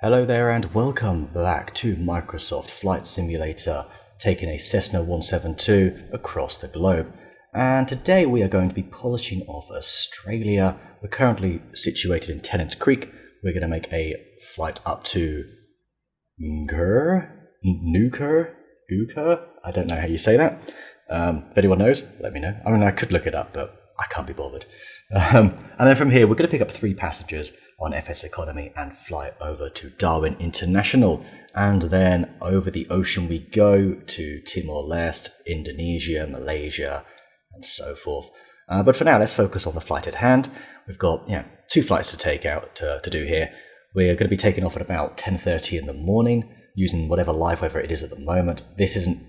Hello there and welcome back to Microsoft Flight Simulator, taking a Cessna 172 across the globe. And today we are going to be polishing off Australia. We're currently situated in Tennant Creek. We're going to make a flight up to Gooker? I don't know how you say that. If anyone knows, let me know. I mean, I could look it up, but I can't be bothered. And then from here, we're going to pick up 3 passengers on FSEconomy and fly over to Darwin International. And then over the ocean we go to Timor-Leste, Indonesia, Malaysia, and so forth. But for now, let's focus on the flight at hand. We've got 2 flights to take out to do here. We're going to be taking off at about 10:30 in the morning, using whatever live weather it is at the moment. This isn't,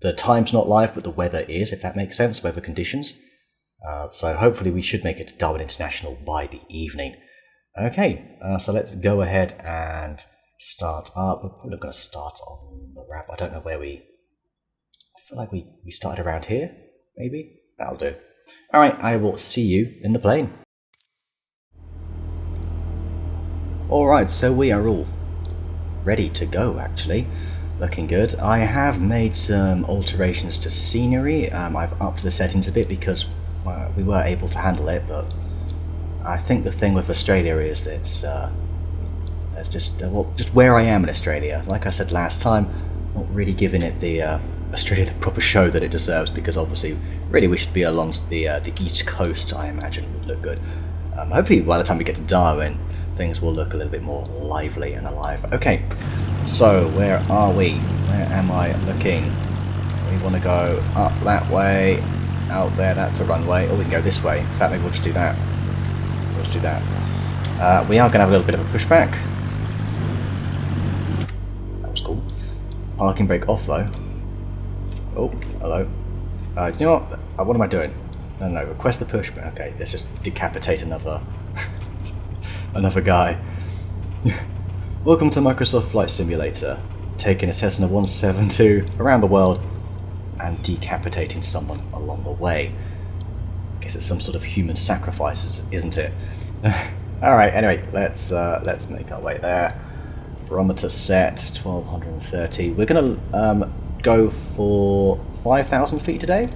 the time's not live, but the weather is, if that makes sense, weather conditions. So hopefully we should make it to Darwin International by the evening. Okay, so let's go ahead and start up. We're probably going to start on the wrap. I don't know where I feel like we started around here, maybe? That'll do. Alright, I will see you in the plane. Alright, so we are all ready to go, actually. Looking good. I have made some alterations to scenery. I've upped the settings a bit because we were able to handle it, but I think the thing with Australia is that it's just where I am in Australia. Like I said last time, not really giving it the Australia the proper show that it deserves, because obviously, really we should be along the east coast. I imagine would look good. Hopefully, by the time we get to Darwin, things will look a little bit more lively and alive. Okay, so where are we? Where am I looking? We want to go up that way. Out there, that's a runway. Or we can go this way. In fact, maybe we'll just do that. We'll just do that. We are going to have a little bit of a pushback. That was cool. Parking brake off, though. Oh, hello. Do you know what? What am I doing? No, request the pushback. Okay, let's just decapitate another another guy. Welcome to Microsoft Flight Simulator. Taking a Cessna 172 around the world and decapitating someone along the way. Guess it's some sort of human sacrifices, isn't it? Alright, anyway, let's make our way there. Barometer set, 1230. We're going to go for 5,000 feet today.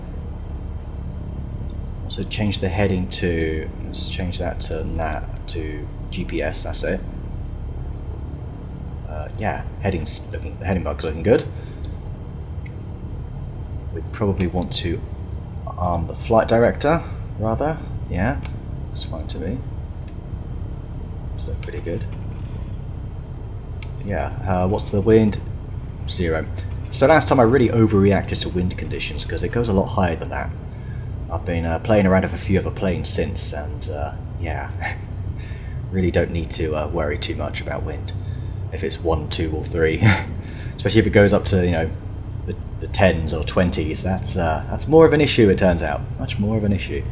Also change the heading to, let's change that to GPS, that's it. Yeah, the heading bug's looking good. We probably want to arm the flight director, rather. Yeah, that's fine to me. This looks pretty good. Yeah, what's the wind? 0. So last time I really overreacted to wind conditions, because it goes a lot higher than that. I've been playing around with a few other planes since, and yeah, really don't need to worry too much about wind. If it's 1, 2, or 3, especially if it goes up to, the 10s or 20s, that's more of an issue, it turns out. Much more of an issue.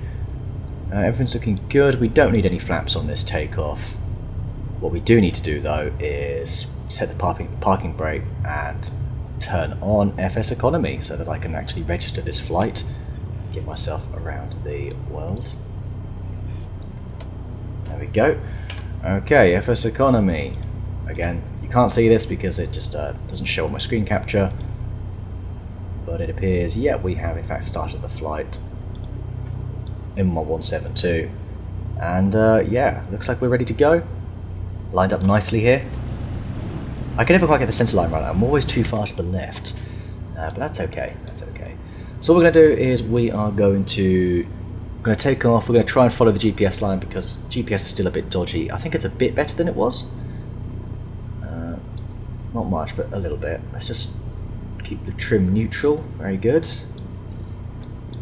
Everything's looking good. We don't need any flaps on this takeoff. What we do need to do, though, is set the parking brake and turn on FSEconomy so that I can actually register this flight, get myself around the world. There we go. Okay, FSEconomy. Again, you can't see this because it just doesn't show on my screen capture. But it appears, yeah, we have in fact started the flight in my 172. And yeah, looks like we're ready to go. Lined up nicely here. I can never quite get the centre line right. I'm always too far to the left. But that's okay, that's okay. So what we're going to do is we're going to take off. We're going to try and follow the GPS line because GPS is still a bit dodgy. I think it's a bit better than it was. Not much, but a little bit. Let's just keep the trim neutral. Very good.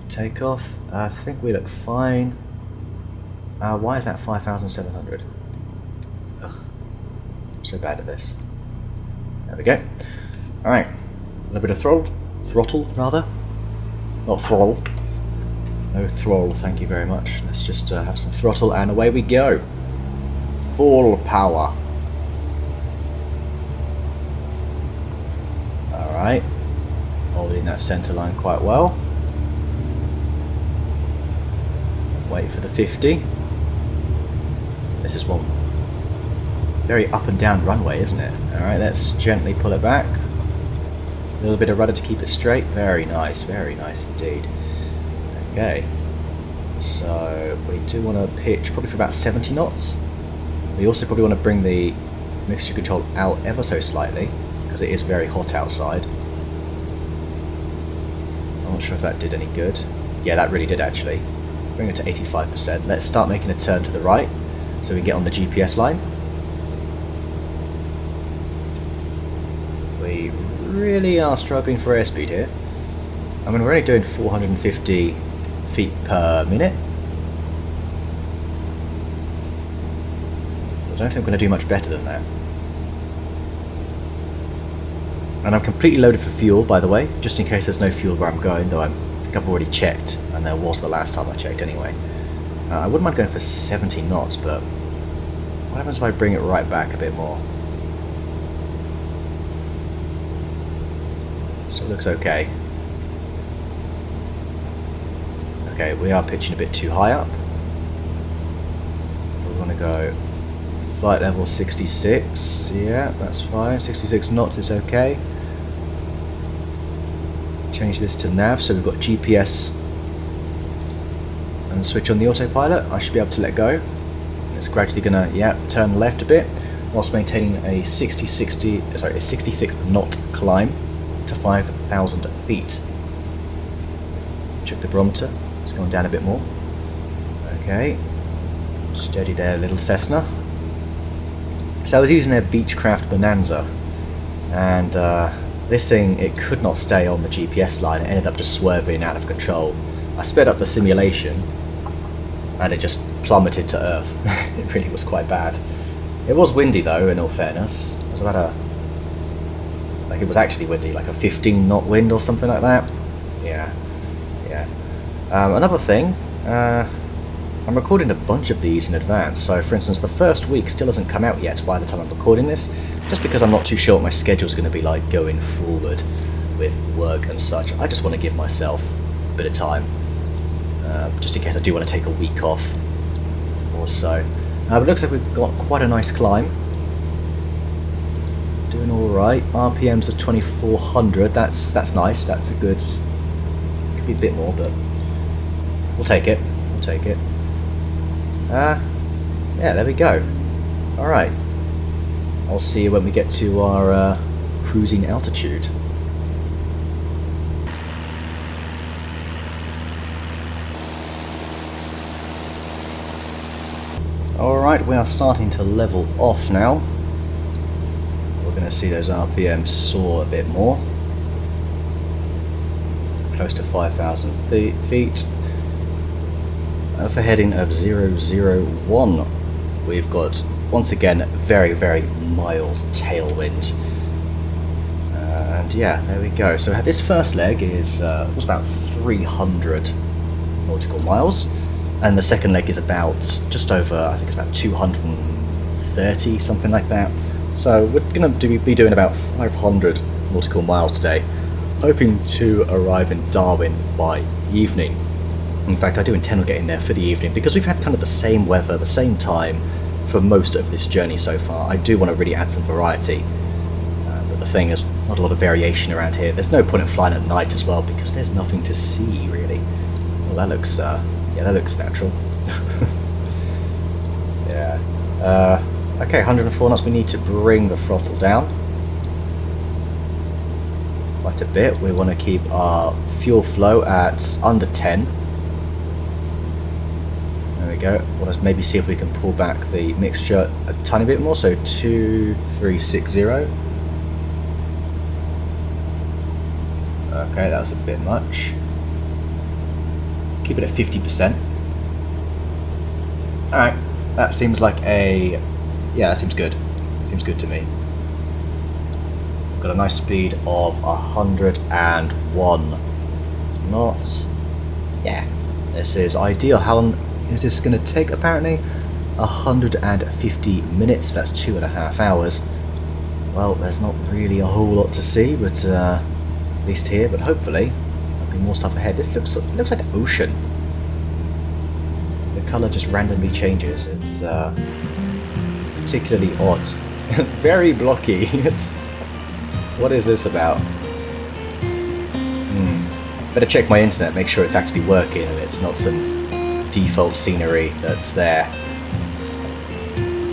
Take off. I think we look fine. Why is that 5,700? Ugh. I'm so bad at this. There we go. Alright. A little bit of throttle, rather. Not throttle. No throttle, thank you very much. Let's just have some throttle and away we go. Full power. Alright. Holding that centre line quite well. Wait for the 50. This is one very up and down runway, isn't it? Alright, let's gently pull it back. A little bit of rudder to keep it straight. Very nice indeed. Okay, so we do want to pitch probably for about 70 knots. We also probably want to bring the mixture control out ever so slightly, because it is very hot outside. I'm not sure if that did any good. Yeah, that really did actually. Bring it to 85%. Let's start making a turn to the right, so we can get on the GPS line. We really are struggling for airspeed here. I mean, we're only doing 450 feet per minute. I don't think we're going to do much better than that. And I'm completely loaded for fuel, by the way, just in case there's no fuel where I'm going, though I think I've already checked, and there was the last time I checked anyway. I wouldn't mind going for 70 knots, but what happens if I bring it right back a bit more? Still looks okay. Okay, we are pitching a bit too high up. We want to go flight level 66. Yeah, that's fine. 66 knots is okay. Change this to nav, so we've got GPS and switch on the autopilot. I should be able to let go. It's gradually gonna, yeah, turn left a bit whilst maintaining a 66 knot climb to 5,000 feet. Check the barometer. It's going down a bit more. Okay, steady there, little Cessna. So I was using a Beechcraft Bonanza, and this thing, it could not stay on the GPS line. It ended up just swerving out of control. I sped up the simulation, and it just plummeted to Earth. It really was quite bad. It was windy though, in all fairness. It was about it was actually windy, like a 15 knot wind or something like that. Yeah. Another thing, I'm recording a bunch of these in advance, so for instance the first week still hasn't come out yet by the time I'm recording this, just because I'm not too sure what my schedule's going to be like going forward with work and such. I just want to give myself a bit of time, just in case I do want to take a week off or so. But it looks like we've got quite a nice climb. Doing alright. RPMs are 2400, that's nice, that's a good, could be a bit more, but we'll take it, yeah, there we go. Alright, I'll see you when we get to our cruising altitude. Alright, we are starting to level off now. We're going to see those RPMs soar a bit more. Close to 5,000 feet. For heading of 001, we've got, once again, very, very mild tailwind. And yeah, there we go. So this first leg is was about 300 nautical miles, and the second leg is about just over, I think it's about 230, something like that. So we're going to be doing about 500 nautical miles today, hoping to arrive in Darwin by evening. In fact, I do intend on getting there for the evening, because we've had kind of the same weather, the same time for most of this journey so far. I do want to really add some variety, but the thing is, not a lot of variation around here. There's no point in flying at night as well, because there's nothing to see really. Well, that looks, yeah, that looks natural. Yeah. Okay, 104 knots. We need to bring the throttle down quite a bit. We want to keep our fuel flow at under 10. There we go. Want to maybe see if we can pull back the mixture a tiny bit more, so 2360. Okay, that was a bit much. Let's keep it at 50%. Alright, that seems like a... yeah, that seems good. Seems good to me. Got a nice speed of 101 knots. Yeah, this is ideal. How long is this going to take? Apparently 150 minutes. That's 2.5 hours. Well, there's not really a whole lot to see, but at least here. But hopefully there'll be more stuff ahead. This looks like an ocean. The colour just randomly changes. It's particularly odd. Very blocky. What is this about? Better check my internet, make sure it's actually working and it's not some default scenery that's there.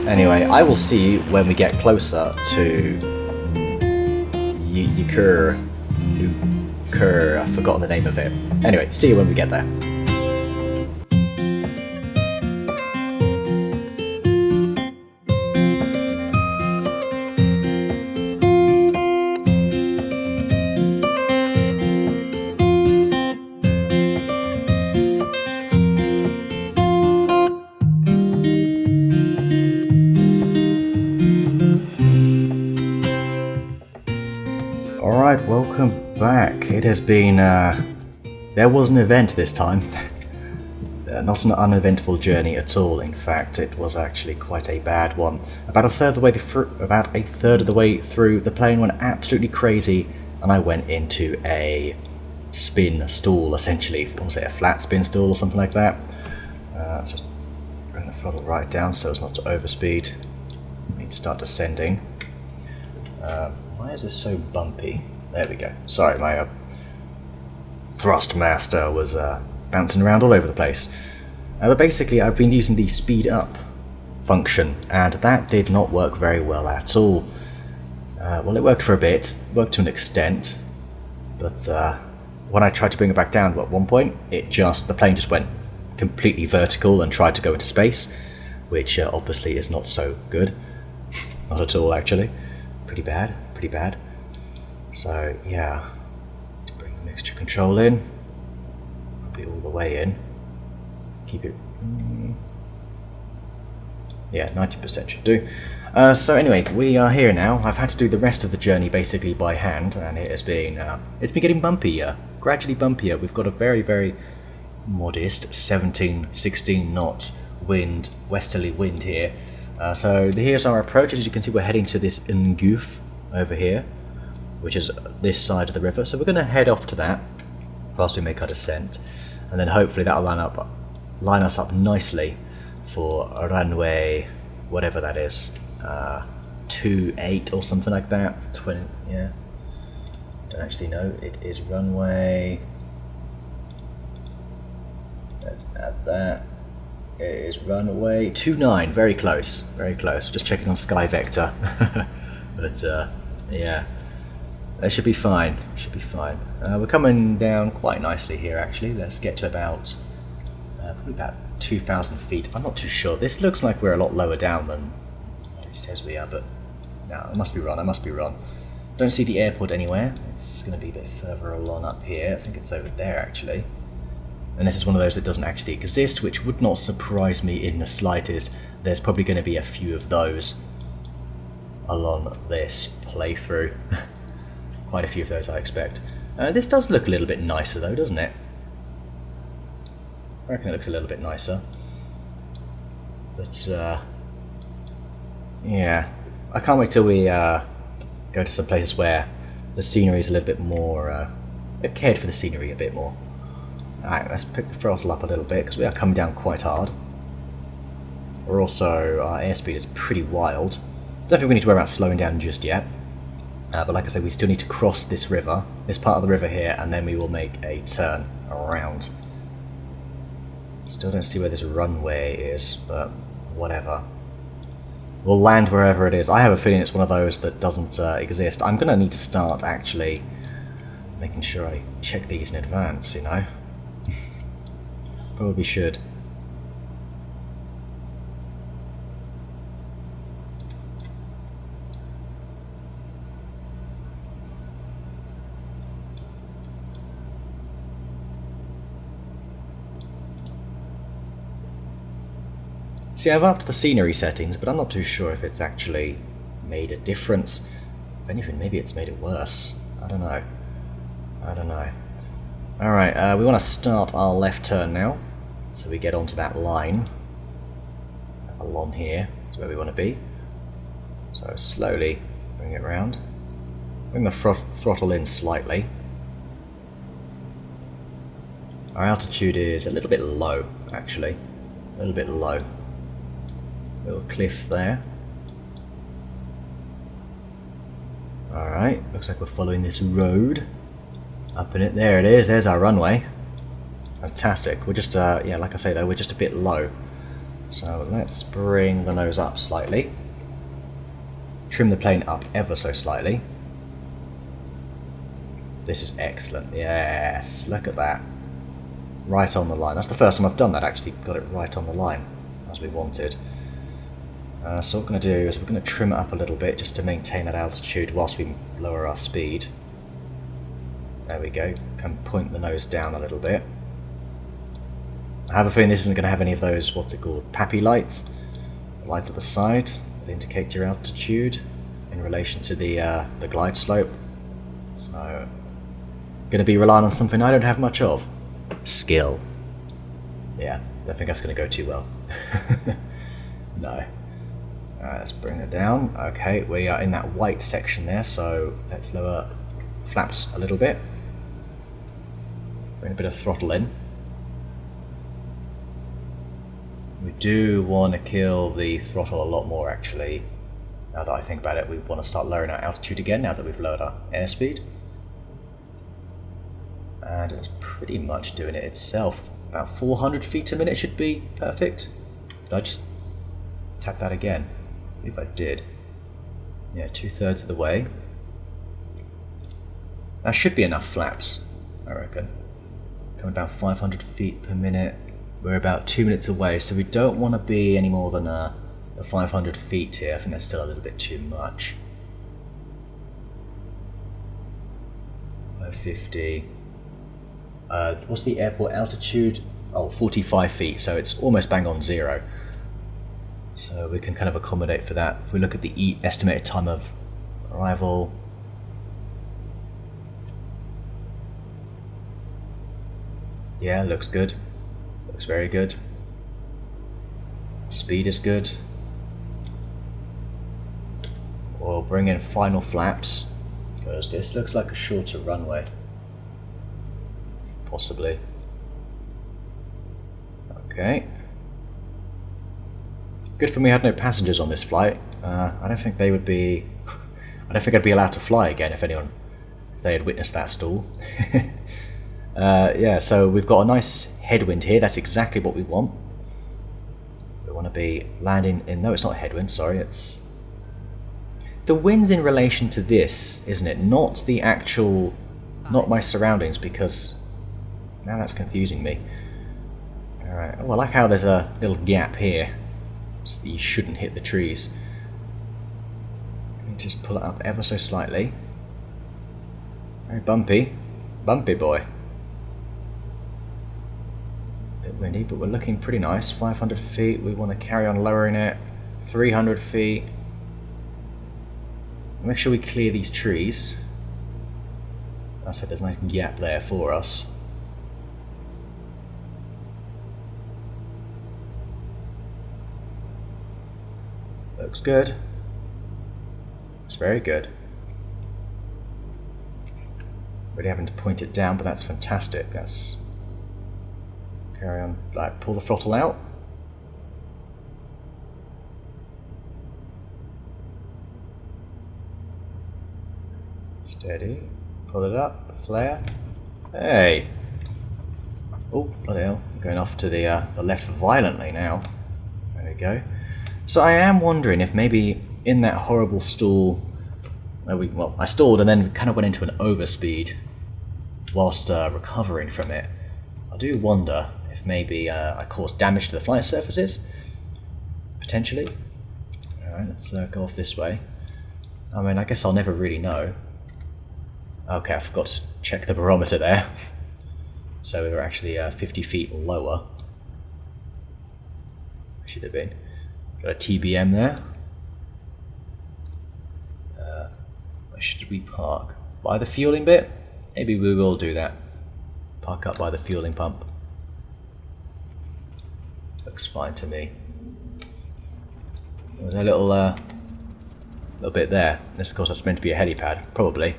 Anyway, I will see you when we get closer to Yukur. I've forgotten the name of it. Anyway, see you when we get there. Alright, welcome back. It has been, there was an event this time. Not an uneventful journey at all, in fact, it was actually quite a bad one. About a third of the way through, the plane went absolutely crazy, and I went into a spin stall, essentially. What was it, a flat spin stall or something like that? Just bring the throttle right down so as not to overspeed. Need to start descending. Why is this so bumpy? There we go. Sorry, my thrust master was bouncing around all over the place. But basically, I've been using the speed up function, and that did not work very well at all. Well, it worked for a bit, worked to an extent, but when I tried to bring it back down at one point, the plane just went completely vertical and tried to go into space, which obviously is not so good. Not at all, actually. Pretty bad. So yeah, to bring the mixture control in, probably all the way in, keep it, yeah, 90% should do. So anyway, we are here now. I've had to do the rest of the journey basically by hand, and it has been, it's been getting bumpier, gradually bumpier. We've got a very, very modest 17-16 knot wind, westerly wind here. So here's our approach. As you can see, we're heading to this Ngoof over here, which is this side of the river. So we're going to head off to that whilst we make our descent, and then hopefully that'll line us up nicely for a runway, whatever that is, 28 or something like that. 20, yeah. Don't actually know. It is runway. Let's add that. It is runway 29. Very close. Very close. Just checking on Sky Vector. But yeah, that should be fine. Should be fine. We're coming down quite nicely here, actually. Let's get to about probably about 2,000 feet. I'm not too sure. This looks like we're a lot lower down than what it says we are, but no, I must be wrong. I must be wrong. Don't see the airport anywhere. It's going to be a bit further along up here. I think it's over there, actually. And this is one of those that doesn't actually exist, which would not surprise me in the slightest. There's probably going to be a few of those along this playthrough. Quite a few of those, I expect. This does look a little bit nicer though, doesn't it? I reckon it looks a little bit nicer. But yeah, I can't wait till we go to some places where the scenery is a little bit more, they've cared for the scenery a bit more. Alright, let's pick the throttle up a little bit because we are coming down quite hard. We're also, our airspeed is pretty wild. Don't think we need to worry about slowing down just yet. But like I said, we still need to cross this river, this part of the river here, and then we will make a turn around. Still don't see where this runway is, but whatever. We'll land wherever it is. I have a feeling it's one of those that doesn't exist. I'm going to need to start actually making sure I check these in advance, you know. Probably should. See, I've upped the scenery settings, but I'm not too sure if it's actually made a difference. If anything, maybe it's made it worse. I don't know. I don't know. Alright, we want to start our left turn now. So we get onto that line. Along here is where we want to be. So slowly bring it round. Bring the throttle in slightly. Our altitude is a little bit low, actually. A little bit low. Little cliff there. Alright, looks like we're following this road. Up in it, there it is, there's our runway. Fantastic. We're just, yeah, like I say though, we're just a bit low. So let's bring the nose up slightly. Trim the plane up ever so slightly. This is excellent. Yes, look at that. Right on the line. That's the first time I've done that, actually. Got it right on the line, as we wanted. So what we're going to do is we're going to trim it up a little bit just to maintain that altitude whilst we lower our speed. There we go. Can point the nose down a little bit. I have a feeling this isn't going to have any of those, what's it called, pappy lights. Lights at the side that indicate your altitude in relation to the glide slope. So, going to be relying on something I don't have much of. Skill. Yeah, don't think that's going to go too well. No. Alright, let's bring it down. Okay, we are in that white section there, so let's lower flaps a little bit. Bring a bit of throttle in. We do want to kill the throttle a lot more, actually. Now that I think about it, we want to start lowering our altitude again now that we've lowered our airspeed. And it's pretty much doing it itself. About 400 feet a minute should be perfect. Did I just tap that again? I believe I did. Yeah, 2/3 of the way. That should be enough flaps, I reckon. Coming about 500 feet per minute. We're about 2 minutes away, so we don't want to be any more than the 500 feet here. I think that's still a little bit too much. 550. What's the airport altitude? Oh, 45 feet, so it's almost bang on zero. So we can kind of accommodate for that. If we look at the estimated time of arrival. Yeah, looks good. Looks very good. Speed is good. We'll bring in final flaps, because this looks like a shorter runway. Possibly. Okay. Good for me I had no passengers on this flight. I don't think they would be... I don't think I'd be allowed to fly again if they had witnessed that stall. Yeah, so we've got a nice headwind here. That's exactly what we want. We want to be landing in... No, it's not a headwind, sorry. It's... The wind's in relation to this, isn't it? Not the actual... Not my surroundings, because... Now that's confusing me. Alright, oh, I like how there's a little gap here. So that you shouldn't hit the trees. Let me just pull it up ever so slightly. Very bumpy. Bumpy boy. Bit windy, but we're looking pretty nice. 500 feet, we want to carry on lowering it. 300 feet. Make sure we clear these trees. I said there's a nice gap there for us. Looks good. Looks very good. Really having to point it down, but that's fantastic. That's... Carry on. Like, pull the throttle out. Steady. Pull it up. Flare. Hey! Oh, bloody hell. I'm going off to the left violently now. There we go. So I am wondering if maybe in that horrible stall, well, I stalled and then kind of went into an overspeed whilst recovering from it. I do wonder if maybe I caused damage to the flight surfaces, potentially. Alright, let's go off this way. I mean, I guess I'll never really know. Okay, I forgot to check the barometer there. So we were actually 50 feet lower. Should have been. Got a TBM there. Where should we park? By the fueling bit? Maybe we will do that. Park up by the fueling pump. Looks fine to me. There's a little bit there. This, of course, that's meant to be a helipad, probably.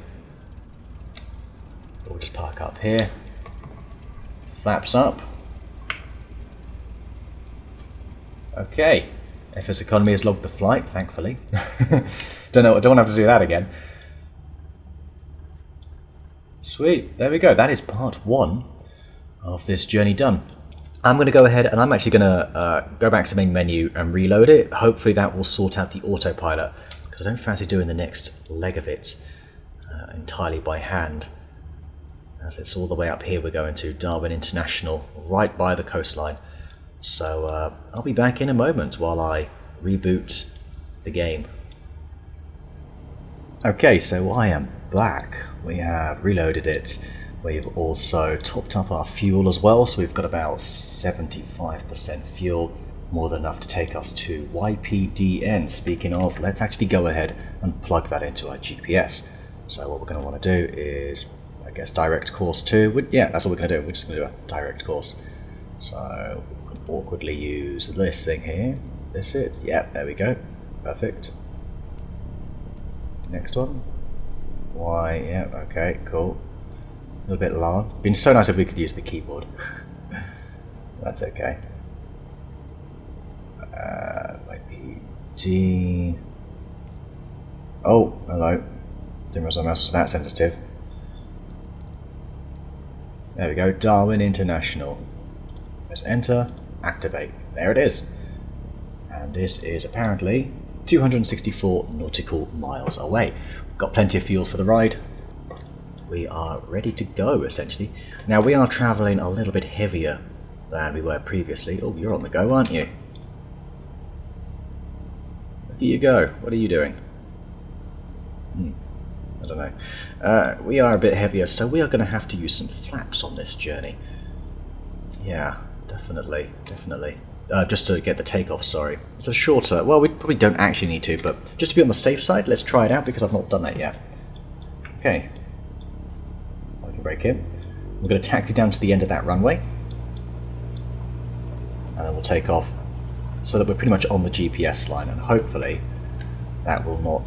We'll just park up here. Flaps up. Okay. FSEconomy has logged the flight, thankfully. Don't want to have to do that again. Sweet, there we go. That is part 1 of this journey done. I'm going to go ahead and I'm actually going to go back to the main menu and reload it. Hopefully that will sort out the autopilot, because I don't fancy doing the next leg of it entirely by hand. As it's all the way up here, we're going to Darwin International, right by the coastline. So I'll be back in a moment while I reboot the game. Okay, so I am back. We have reloaded it. We've also topped up our fuel as well, so we've got about 75% fuel, more than enough to take us to YPDN. Speaking of, let's actually go ahead and plug that into our GPS. So what we're going to want to do is, I guess, direct course to, yeah, that's what we're going to do. We're just going to do a direct course. So we can awkwardly use this thing here. This it. Yeah, there we go. Perfect. Next one. Why, yeah, okay, cool. A little bit long. Been so nice if we could use the keyboard. That's okay. YPD. Oh, hello. Didn't realize my mouse was that sensitive. There we go, Darwin International. Press enter, activate. There it is. And this is apparently 264 nautical miles away. We've got plenty of fuel for the ride. We are ready to go, essentially. Now, we are travelling a little bit heavier than we were previously. Oh, you're on the go, aren't you? Look at you go. What are you doing? I don't know. We are a bit heavier, so we are going to have to use some flaps on this journey. Yeah, definitely, definitely. Just to get the takeoff, sorry. It's a shorter... Well, we probably don't actually need to, but just to be on the safe side, let's try it out, because I've not done that yet. Okay. I can brake in. We're going to taxi down to the end of that runway. And then we'll take off so that we're pretty much on the GPS line, and hopefully that will not...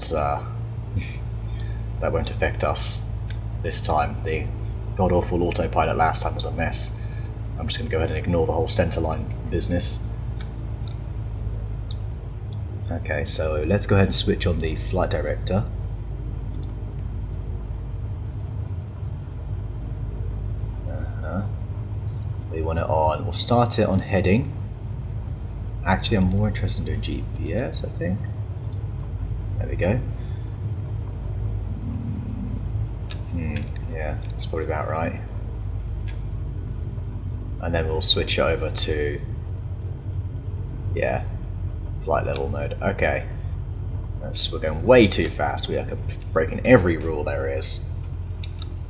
that won't affect us this time. The god-awful autopilot last time was a mess. I'm just going to go ahead and ignore the whole centerline business. Okay, so let's go ahead and switch on the flight director. We want it on. We'll start it on heading. Actually, I'm more interested in doing GPS, I think. There we go. Yeah, that's probably about right. And then we'll switch over to, yeah, flight level mode. Okay, we're going way too fast. We are breaking every rule there is.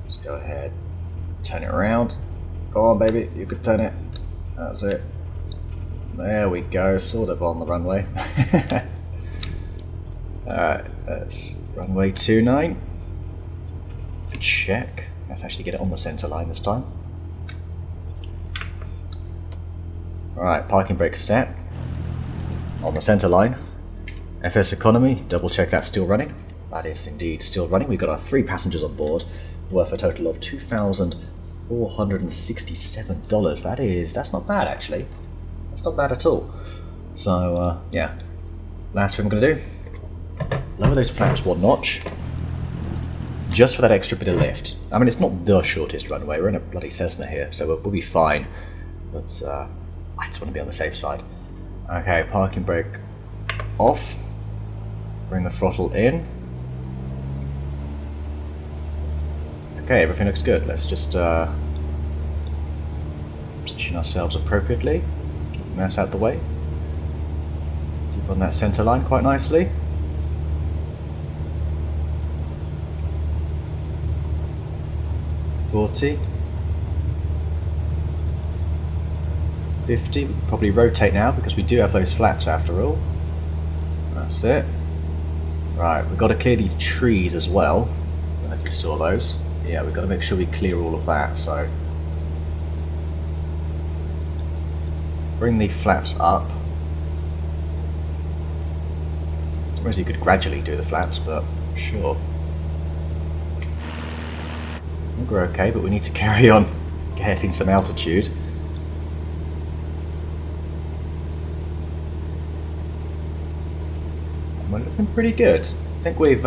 Let's go ahead, turn it around. Go on, baby, you can turn it. That's it. There we go, sort of on the runway. Alright, that's runway 29. Check. Let's actually get it on the center line this time. Alright, parking brake set. On the center line. FSEconomy, double check that's still running. That is indeed still running. We've got our 3 passengers on board, worth a total of $2,467. That's not bad actually. That's not bad at all. So, yeah. Last thing I'm going to do, lower those flaps 1 notch. Just for that extra bit of lift. I mean, it's not the shortest runway. We're in a bloody Cessna here, so we'll be fine. But I just want to be on the safe side. Okay, parking brake off. Bring the throttle in. Okay, everything looks good. Let's just position ourselves appropriately. Keep the mouse out the way. Keep on that center line quite nicely. 40, 50, we can probably rotate now because we do have those flaps after all. That's it. Right, we've got to clear these trees as well. Don't know if you saw those. Yeah, we've got to make sure we clear all of that, so bring the flaps up. I suppose you could gradually do the flaps, but sure. I think we're okay, but we need to carry on getting some altitude. And we're looking pretty good. I think we've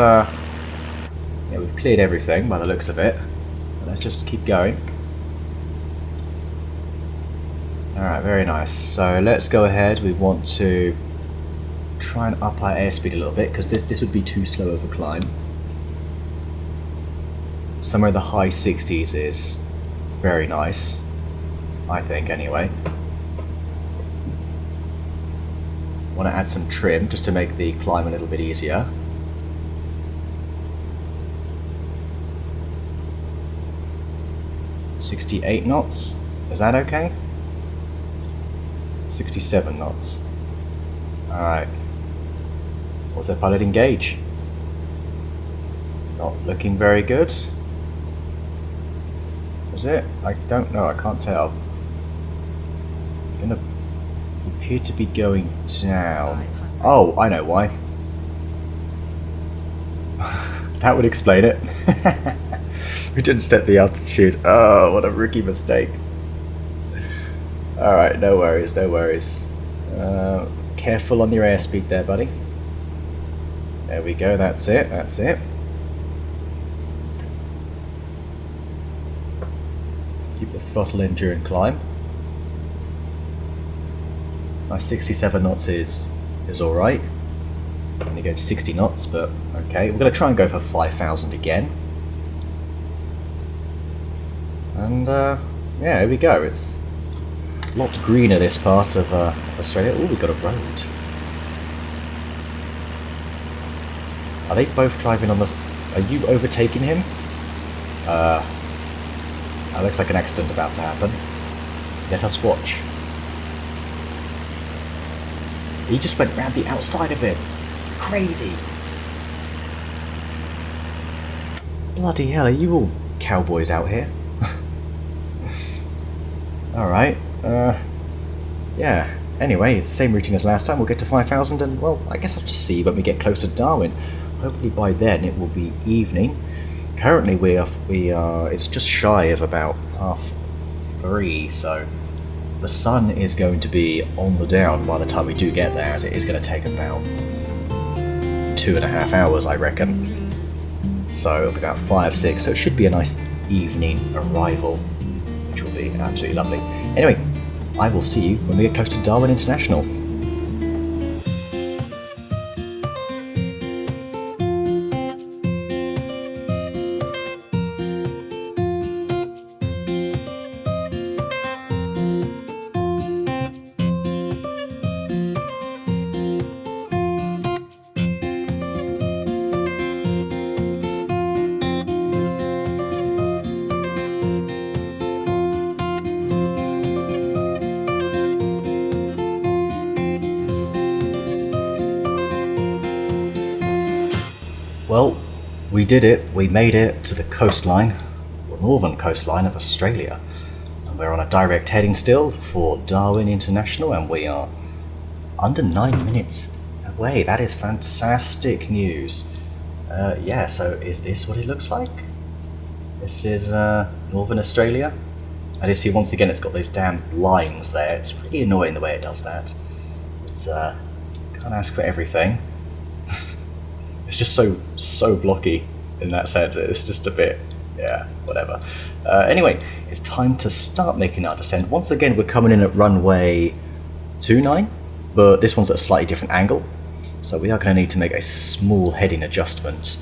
cleared everything by the looks of it. let's just keep going. Alright, very nice. So let's go ahead. We want to try and up our airspeed a little bit, because this would be too slow of a climb. Somewhere in the high 60s is very nice, I think, anyway. Want to add some trim just to make the climb a little bit easier. $68 knots, is that okay? 67 knots. Alright. What's their pilot engage? Not looking very good. Is it? I don't know, I can't tell. Gonna appear to be going down. Oh, I know why. That would explain it. We didn't set the altitude. Oh, what a rookie mistake. Alright, no worries, no worries. Careful on your airspeed there, buddy. There we go, that's it, that's it. Keep the throttle in during climb. My 67 knots is alright. Only going 60 knots, but okay. We're going to try and go for 5,000 again. And yeah, here we go. It's a lot greener, this part of Australia. Oh, we've got a road. Are they both driving on the... Are you overtaking him? That looks like an accident about to happen. Let us watch. He just went round the outside of it. Crazy. Bloody hell, are you all cowboys out here? Alright, yeah. Anyway, same routine as last time. We'll get to 5,000 and, well, I guess I'll just see when we get close to Darwin. Hopefully by then it will be evening. Currently we are it's just shy of about 3:30, so the sun is going to be on the down by the time we do get there, as it is going to take about 2.5 hours, I reckon. So it'll be about 5, 6, so it should be a nice evening arrival, which will be absolutely lovely. Anyway, I will see you when we get close to Darwin International. Well, we did it. We made it to the coastline, the northern coastline of Australia. And we're on a direct heading still for Darwin International, and we are under 9 minutes away. That is fantastic news. Yeah, so is this what it looks like? This is northern Australia. And you see, once again, it's got those damn lines there. It's really annoying the way it does that. It's, can't ask for everything. It's just so blocky in that sense. It's just a bit, yeah, whatever. Anyway, it's time to start making our descent. Once again, we're coming in at runway 29, but this one's at a slightly different angle. So we are going to need to make a small heading adjustment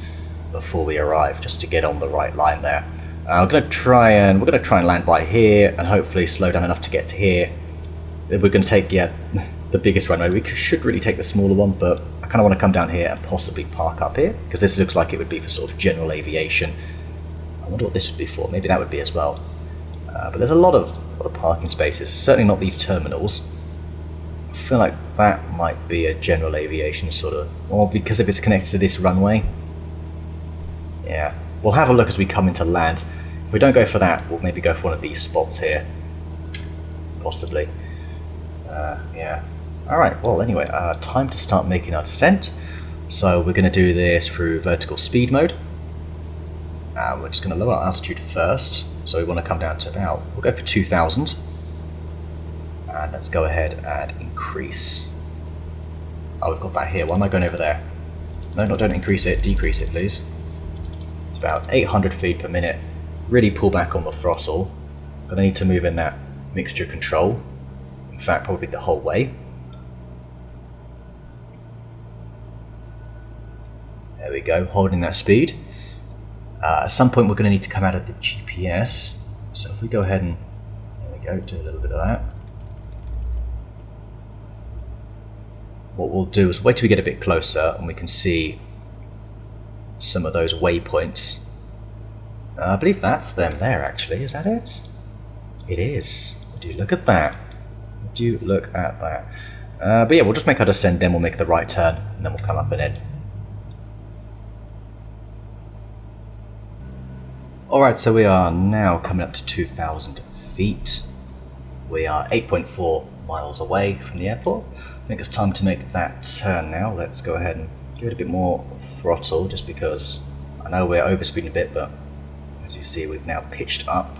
before we arrive, just to get on the right line there. We're going to try and land by here, and hopefully slow down enough to get to here. We're going to take, yeah, the biggest runway. We should really take the smaller one, but I kind of want to come down here and possibly park up here, because this looks like it would be for sort of general aviation. I wonder what this would be for. Maybe that would be as well. But there's a lot of parking spaces. Certainly not these terminals. I feel like that might be a general aviation sort of, or because if it's connected to this runway. Yeah, we'll have a look as we come into land. If we don't go for that, we'll maybe go for one of these spots here, possibly. Yeah. Alright, well anyway, time to start making our descent. So we're going to do this through vertical speed mode. We're just going to lower our altitude first. So we want to come down to about, we'll go for 2,000. And let's go ahead and increase. Oh, we've got that here. Why am I going over there? No, don't increase it, decrease it please. It's about 800 feet per minute. really pull back on the throttle. Gonna need to move in that mixture control. In fact, probably the whole way. There we go, holding that speed. At some point we're going to need to come out of the GPS. So if we go ahead and, there we go, do a little bit of that. What we'll do is wait till we get a bit closer and we can see some of those waypoints. I believe that's them there actually, is that it? It is. Would you look at that? Would you look at that? But yeah, we'll just make our descent, then we'll make the right turn, and then we'll come up and in. Alright, so we are now coming up to 2,000 feet. We are 8.4 miles away from the airport. I think it's time to make that turn now. Let's go ahead and give it a bit more throttle, just because I know we're overspeeding a bit, but as you see, we've now pitched up.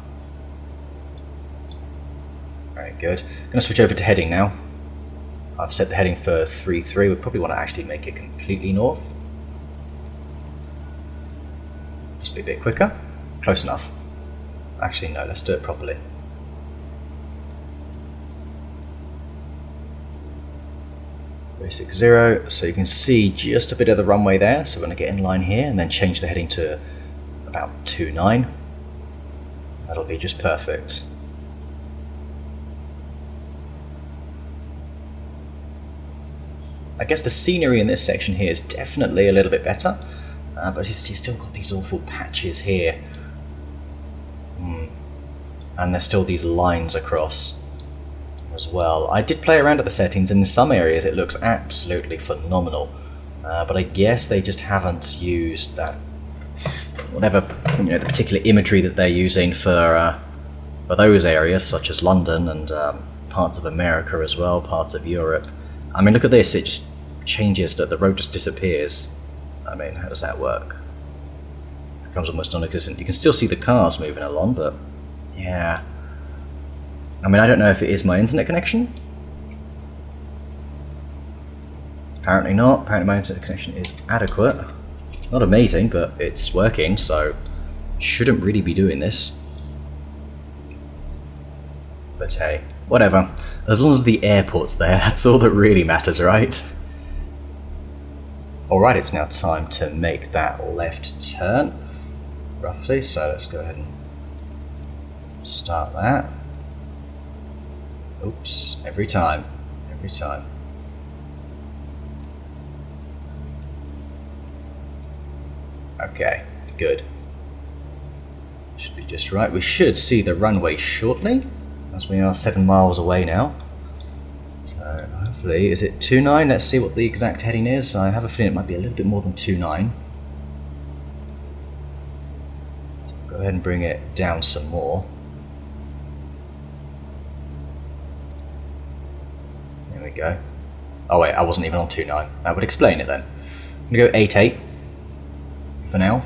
Very good. I'm going to switch over to heading now. I've set the heading for 3-3. We probably want to actually make it completely north. Just be a bit quicker. Close enough. Actually, no, let's do it properly. .360, so you can see just a bit of the runway there, so we're going to get in line here and then change the heading to about 29. That'll be just perfect. I guess the scenery in this section here is definitely a little bit better, but you still got these awful patches here. And there's still these lines across as well. I did play around at the settings, and in some areas it looks absolutely phenomenal, but I guess they just haven't used that, whatever, the particular imagery that they're using for those areas, such as London and parts of America as well, parts of Europe. I mean, look at this, it just changes, that the road just disappears. I mean, how does that work? It becomes almost non-existent. You can still see the cars moving along, but yeah. I mean, I don't know if it is my internet connection. Apparently not. Apparently my internet connection is adequate. Not amazing, but it's working, so shouldn't really be doing this. But hey, whatever. As long as the airport's there, that's all that really matters, right? Alright, it's now time to make that left turn, roughly, so let's go ahead and start that. Oops, every time. Okay, good. Should be just right. We should see the runway shortly, as we are 7 miles away now. So hopefully, is it 29? Let's see what the exact heading is. I have a feeling it might be a little bit more than 29. So go ahead and bring it down some more. There we go. Oh wait, I wasn't even on 29. That would explain it then. I'm going to go 88 for now.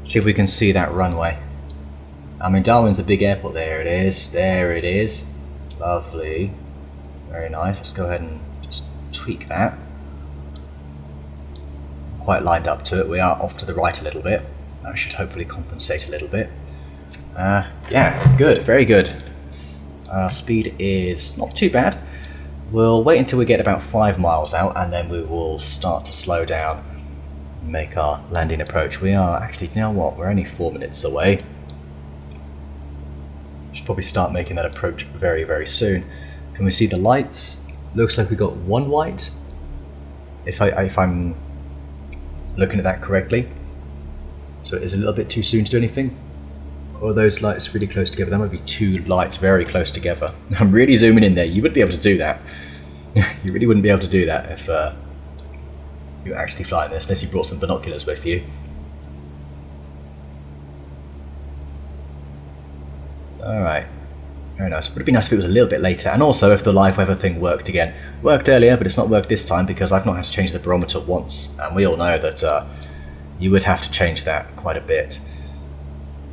See if we can see that runway. I mean, Darwin's a big airport. There it is. There it is. Lovely. Very nice. Let's go ahead and just tweak that. Quite lined up to it. We are off to the right a little bit. That should hopefully compensate a little bit. Yeah, good. Very good. Speed is not too bad. We'll wait until we get about 5 miles out, and then we will start to slow down and make our landing approach. We are actually, you know what? We're only 4 minutes away. Should probably start making that approach very, very soon. Can we see the lights? Looks like we got one white. If I'm looking at that correctly. So it is a little bit too soon to do anything. Or are those lights really close together? That might be 2 lights very close together. I'm really zooming in there. You wouldn't be able to do that. You really wouldn't be able to do that if you were actually flying this, unless you brought some binoculars with you. Alright, very nice. Would it be nice if it was a little bit later? And also if the live weather thing worked again. Worked earlier, but it's not worked this time because I've not had to change the barometer once. And we all know that you would have to change that quite a bit.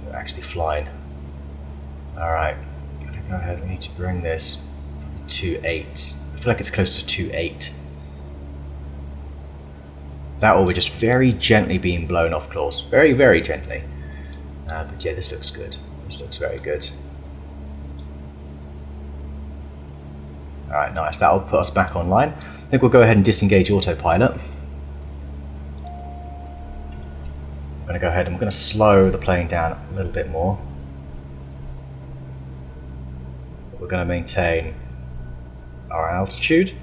You're actually flying. Alright, gotta go ahead. We need to bring this to 8. I feel like it's close to 2.8. That or we're just very gently being blown off course. Very, very gently. But yeah, this looks good. This looks very good. Alright, nice. That'll put us back online. I think we'll go ahead and disengage autopilot. I'm going to go ahead and we're going to slow the plane down a little bit more. We're going to maintain our altitude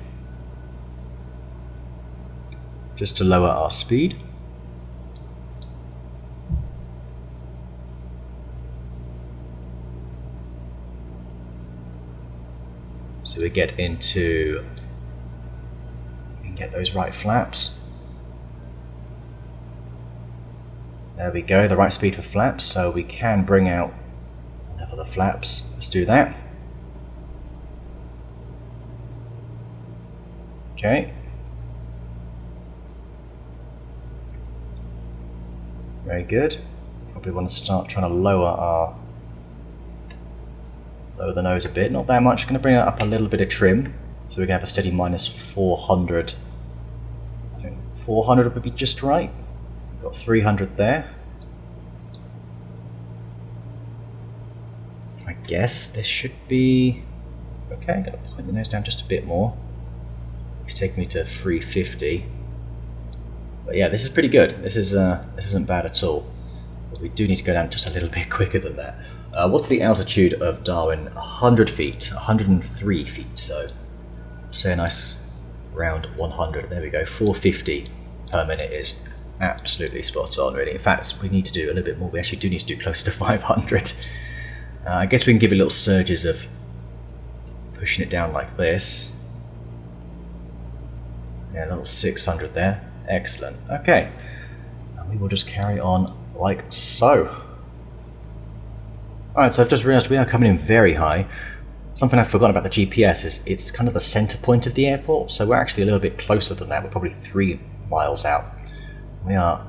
just to lower our speed. So we get into, we can get those right flaps. There we go, the right speed for flaps, so we can bring out level the flaps. Let's do that. Okay. Very good. Probably want to start trying to lower the nose a bit, not that much. Going to bring it up a little bit of trim, so we're going to have a steady minus 400. I think 400 would be just right. We've got 300 there. I guess this should be okay. I'm going to point the nose down just a bit more. It's taking me to 350. But yeah, this is pretty good. This isn't bad at all. But we do need to go down just a little bit quicker than that. What's the altitude of Darwin? 100 feet, 103 feet. So say a nice round 100. There we go. 450 per minute is absolutely spot on, really. In fact, we need to do a little bit more. We actually do need to do close to 500. I guess we can give it little surges of pushing it down like this. Yeah, a little 600 there. Excellent. Okay. And we will just carry on like so. Alright, so I've just realised we are coming in very high. Something I've forgotten about the GPS is it's kind of the centre point of the airport, so we're actually a little bit closer than that. We're probably 3 miles out. We are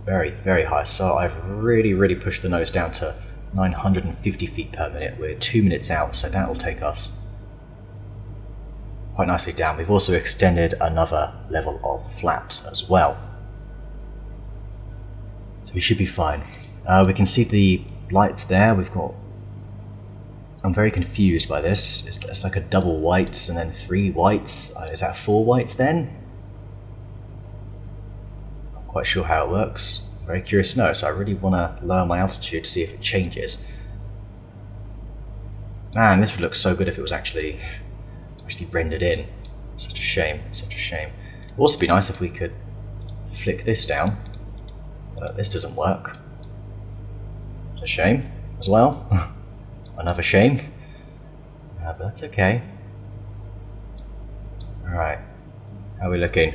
very, very high, so I've really pushed the nose down to 950 feet per minute. We're 2 minutes out, so that will take us quite nicely down. We've also extended another level of flaps as well. So we should be fine. We can see the lights there. We've got... I'm very confused by this. It's like a double white and then 3 whites. Is that 4 whites then? Not quite sure how it works. Very curious to know, so I really want to lower my altitude to see if it changes. Man, this would look so good if it was actually rendered in. Such a shame, such a shame. It would also be nice if we could flick this down, but this doesn't work. It's a shame as well. Another shame. But that's okay. Alright, how are we looking?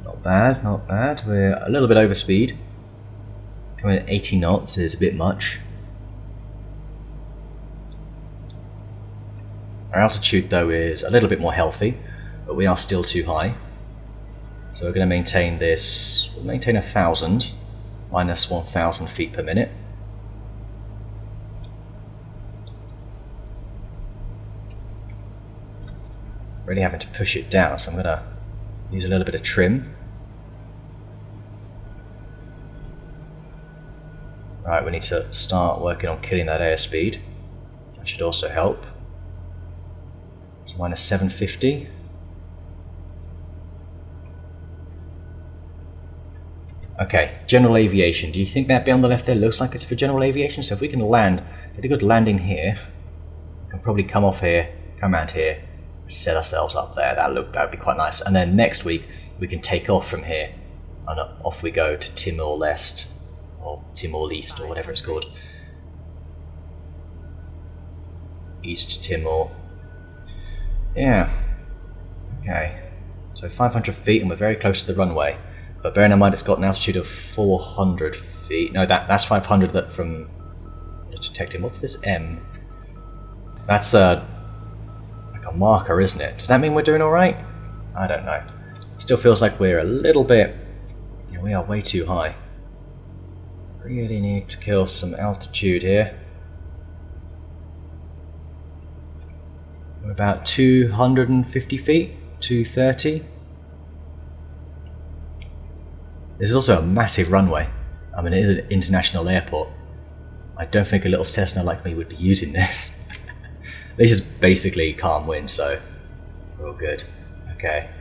Not bad, not bad. We're a little bit over speed. Coming at 80 knots is a bit much. Our altitude though is a little bit more healthy, but we are still too high. So we're going to maintain this, we'll maintain 1,000 minus 1,000 feet per minute. Really having to push it down, so I'm going to use a little bit of trim. Right, we need to start working on killing that airspeed. That should also help. So minus 750. Okay, general aviation. Do you think that bit on the left there looks like it's for general aviation? So if we can land, get a good landing here, we can probably come off here, come around here, set ourselves up there. That would be quite nice. And then next week we can take off from here, and off we go to Timor-Leste or Timor-Leste or whatever it's called. East Timor. Yeah. Okay. So 500 feet and we're very close to the runway. But bearing in mind it's got an altitude of 400 feet. No, that's 500 that from... Just detecting. What's this M? That's like a marker, isn't it? Does that mean we're doing alright? I don't know. Still feels like we're a little bit... Yeah, we are way too high. Really need to kill some altitude here. We're about 250 feet, 230. This is also a massive runway. I mean, it is an international airport. I don't think a little Cessna like me would be using this. This is basically calm wind, so we're all good. Okay.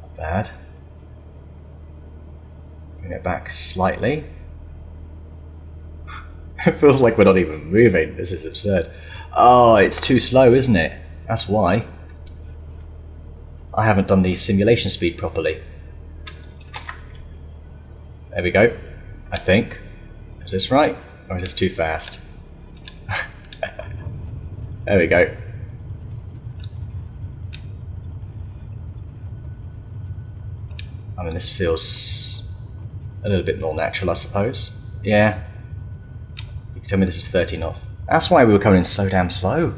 Not bad. Bring it back slightly. It feels like we're not even moving. This is absurd. Oh, it's too slow, isn't it? That's why. I haven't done the simulation speed properly. There we go. I think. Is this right? Or is this too fast? There we go. I mean, this feels a little bit more natural, I suppose. Yeah. You can tell me this is 30 knots. That's why we were coming in so damn slow.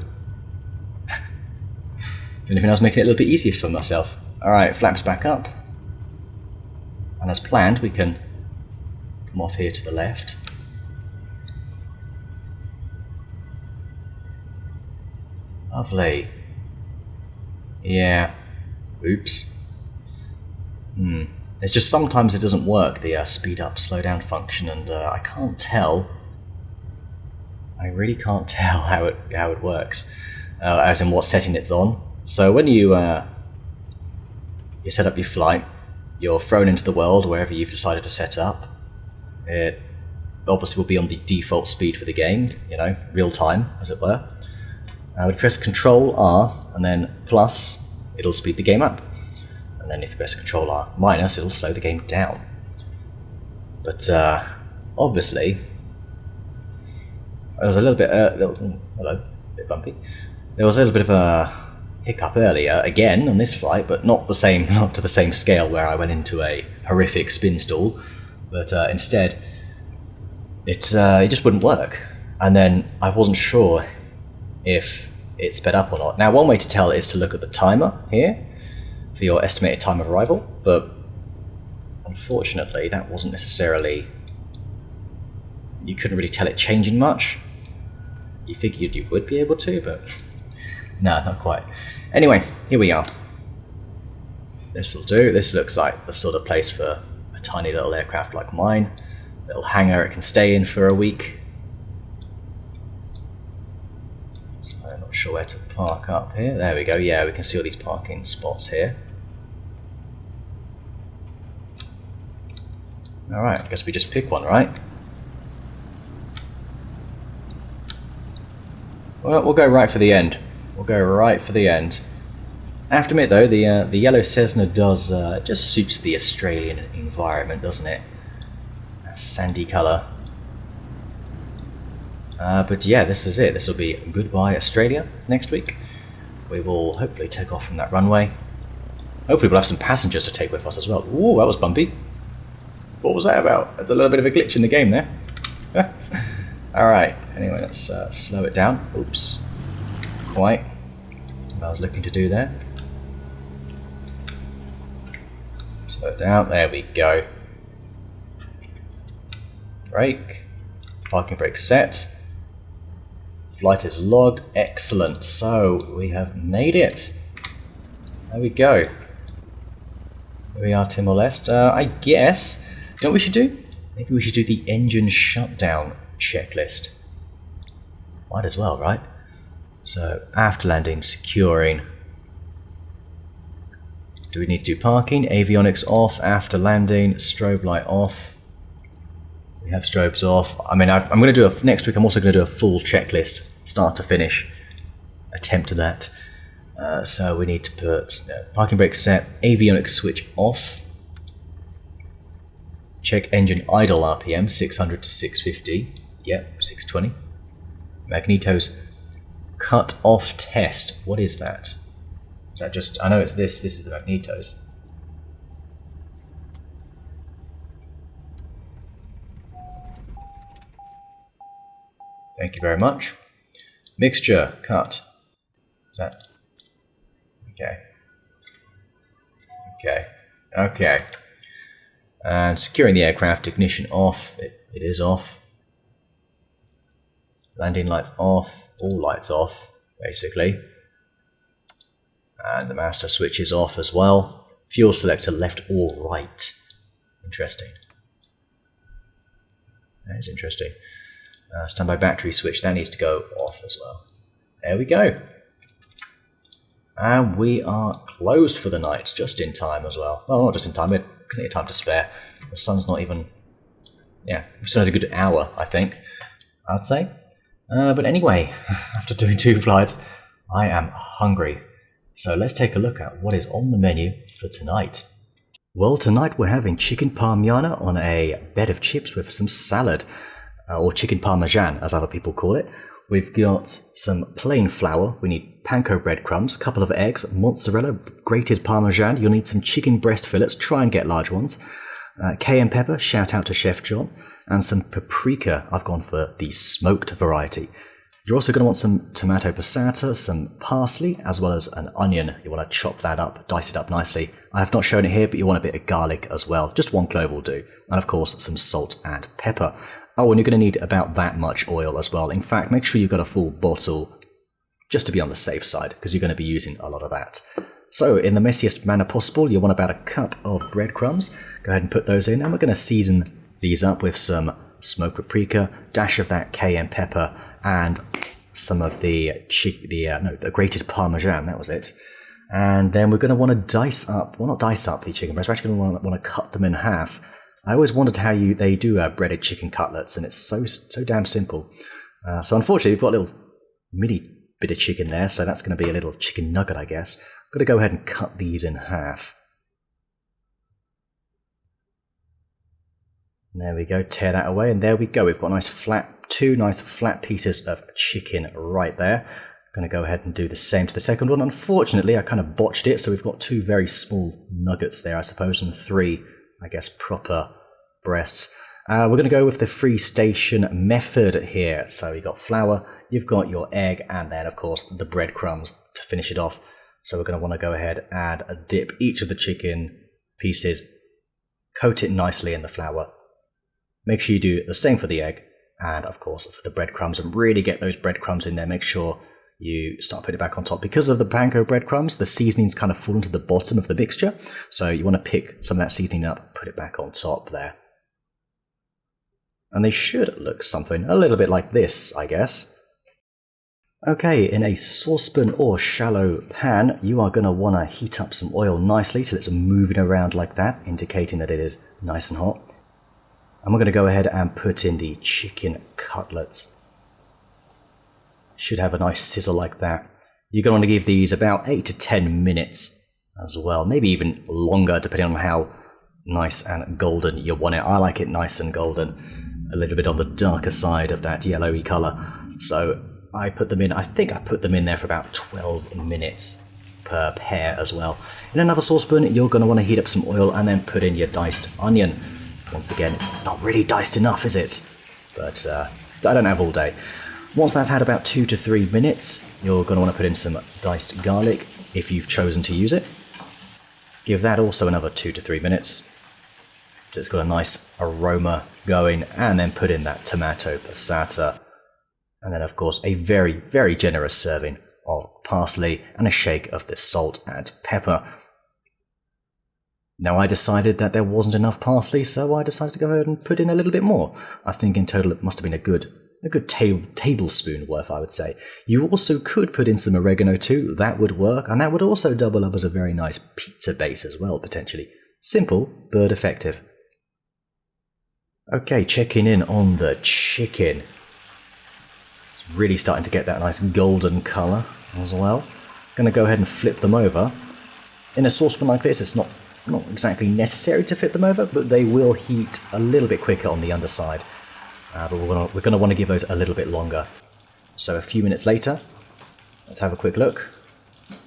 If anything, I was making it a little bit easier for myself. Alright, flaps back up. And as planned, we can come off here to the left. Lovely. Yeah. Oops. It's just sometimes it doesn't work, the speed up, slow down function, and I can't tell. I really can't tell how it works, as in what setting it's on. So when you set up your flight, you're thrown into the world wherever you've decided to set up. It obviously will be on the default speed for the game, you know, real time, as it were. If you press Control R and then plus, it'll speed the game up. And then if you press Control R minus, it'll slow the game down. But obviously, there was a little bit, hello, a bit bumpy. There was a little bit of a hiccup earlier, again on this flight, but not to the same scale where I went into a horrific spin stall. But instead, it just wouldn't work. And then I wasn't sure if it sped up or not. Now, one way to tell is to look at the timer here for your estimated time of arrival, but unfortunately that wasn't necessarily, you couldn't really tell it changing much. You figured you would be able to, but no, not quite. Anyway, here we are. This'll do. This looks like the sort of place for a tiny little aircraft like mine. Little hangar it can stay in for a week. I'm not sure where to park up here. There we go. Yeah, we can see all these parking spots here. Alright, I guess we just pick one, right? Well, we'll go right for the end. We'll go right for the end. I have to admit, though, the yellow Cessna does just suits the Australian environment, doesn't it? That sandy colour. But yeah, this is it. This will be goodbye Australia next week. We will hopefully take off from that runway. Hopefully we'll have some passengers to take with us as well. Ooh, that was bumpy. What was that about? There's a little bit of a glitch in the game there. Alright, anyway, let's slow it down. Oops. Quite what I was looking to do there. Slow it down. There we go. Brake. Parking brake set. Flight is logged. Excellent. So we have made it. There we go. Here we are, Timor-Leste. I guess. You know what we should do? Maybe we should do the engine shutdown checklist. Might as well, right? So after landing, securing. Do we need to do parking? Avionics off. After landing, strobe light off. We have strobes off. I mean, I'm going to do next week. I'm also going to do a full checklist, start to finish. Attempt to that. So we need to put parking brake set, avionics switch off. Check engine idle RPM 600 to 650. Yep, 620. Magneto's cut off test. What is that? Is that just? I know it's this. This is the Magneto's. Thank you very much. Mixture cut. Is that? Okay. Okay. Okay. And securing the aircraft, ignition off. It is off. Landing lights off. All lights off, basically. And the master switch is off as well. Fuel selector left or right. Interesting. That is interesting. Standby battery switch, that needs to go off as well. There we go. And we are closed for the night, just in time as well. Well, not just in time, we had plenty of time to spare. The sun's not even... Yeah, we've still had a good hour, I think, I'd say. But anyway, after doing 2 flights, I am hungry. So let's take a look at what is on the menu for tonight. Well, tonight we're having chicken parmigiana on a bed of chips with some salad, or chicken parmesan as other people call it. We've got some plain flour, we need panko breadcrumbs, couple of eggs, mozzarella, grated parmesan, you'll need some chicken breast fillets, try and get large ones, cayenne pepper, shout out to Chef John, and some paprika. I've gone for the smoked variety. You're also going to want some tomato passata, some parsley, as well as an onion. You want to chop that up, dice it up nicely. I have not shown it here, but you want a bit of garlic as well. Just 1 clove will do. And of course, some salt and pepper. Oh, and you're going to need about that much oil as well. In fact, make sure you've got a full bottle, just to be on the safe side, because you're going to be using a lot of that. So, in the messiest manner possible, you want about a cup of breadcrumbs. Go ahead and put those in. And we're going to season these up with some smoked paprika, dash of that cayenne pepper, and some of the grated parmesan, that was it. And then we're going to want to dice up, well, not dice up the chicken breasts, we're actually going to want to cut them in half. I always wondered how they do breaded chicken cutlets, and it's so damn simple. So unfortunately, we've got a little mini bit of chicken there, so that's going to be a little chicken nugget, I guess. I'm going to go ahead and cut these in half. There we go, tear that away, and there we go. We've got two nice flat pieces of chicken right there. I'm going to go ahead and do the same to the second one. Unfortunately, I kind of botched it, so we've got 2 very small nuggets there, I suppose, and 3, I guess, proper breasts. We're going to go with the free station method here. So you've got flour, you've got your egg, and then, of course, the breadcrumbs to finish it off. So we're going to want to go ahead and dip each of the chicken pieces, coat it nicely in the flour. Make sure you do the same for the egg, and of course for the breadcrumbs, and really get those breadcrumbs in there. Make sure you start putting it back on top. Because of the panko breadcrumbs, the seasonings kind of fall into the bottom of the mixture, so you want to pick some of that seasoning up, put it back on top there. And they should look something a little bit like this, I guess. Okay, in a saucepan or shallow pan, you are going to want to heat up some oil nicely till it's moving around like that, indicating that it is nice and hot. And we're going to go ahead and put in the chicken cutlets. Should have a nice sizzle like that. You're going to want to give these about 8 to 10 minutes as well. Maybe even longer, depending on how nice and golden you want it. I like it nice and golden. A little bit on the darker side of that yellowy colour. So I put them in, I think I put them in there for about 12 minutes per pair as well. In another saucepan, you're going to want to heat up some oil and then put in your diced onion. Once again, it's not really diced enough, is it? But I don't have all day. Once that's had about 2 to 3 minutes, you're going to want to put in some diced garlic, if you've chosen to use it. Give that also another 2 to 3 minutes, so it's got a nice aroma going, and then put in that tomato passata. And then, of course, a very, very generous serving of parsley and a shake of the salt and pepper. Now, I decided that there wasn't enough parsley, so I decided to go ahead and put in a little bit more. I think in total it must have been a good tablespoon worth, I would say. You also could put in some oregano too, that would work, and that would also double up as a very nice pizza base as well, potentially. Simple, but effective. Okay, checking in on the chicken. It's really starting to get that nice golden colour as well. Going to go ahead and flip them over. In a saucepan like this, it's not exactly necessary to flip them over, but they will heat a little bit quicker on the underside. But we're going to want to give those a little bit longer. So a few minutes later, let's have a quick look.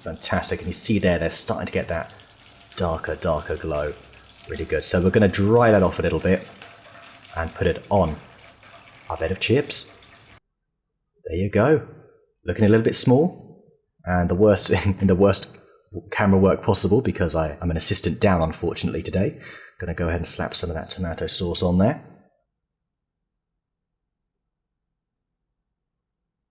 Fantastic, and you see there, they're starting to get that darker glow. Really good. So we're going to dry that off a little bit and put it on our bed of chips. There you go. Looking a little bit small, and the worst in the worst camera work possible, because I'm an assistant down, unfortunately, today. Going to go ahead and slap some of that tomato sauce on there.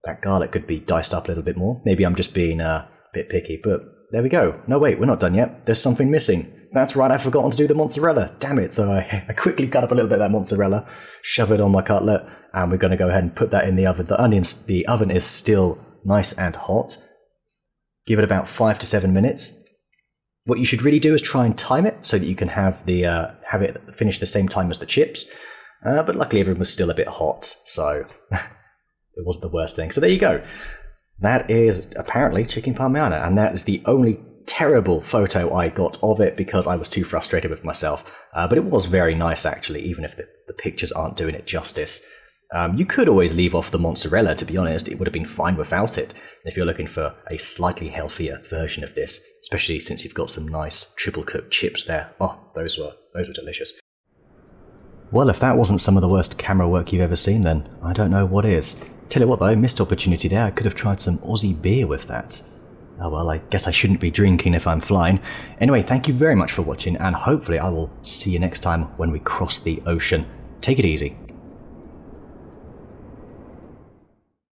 That garlic could be diced up a little bit more. Maybe I'm just being a bit picky, but there we go. No, wait, we're not done yet. There's something missing. That's right, I've forgotten to do the mozzarella. Damn it. So I quickly cut up a little bit of that mozzarella, shove it on my cutlet, and we're going to go ahead and put that in the oven. The oven is still nice and hot. Give it about 5 to 7 minutes. What you should really do is try and time it so that you can have it finish the same time as the chips. But luckily everything was still a bit hot, so it wasn't the worst thing. So there you go. That is apparently Chicken Parmigiana, and that is the only terrible photo I got of it because I was too frustrated with myself. But it was very nice, actually, even if the pictures aren't doing it justice. You could always leave off the mozzarella, to be honest. It would have been fine without it if you're looking for a slightly healthier version of this, especially since you've got some nice triple-cooked chips there. Oh, those were delicious. Well, if that wasn't some of the worst camera work you've ever seen, then I don't know what is. Tell you what, though, missed opportunity there. I could have tried some Aussie beer with that. Oh well, I guess I shouldn't be drinking if I'm flying. Anyway, thank you very much for watching, and hopefully I will see you next time when we cross the ocean. Take it easy.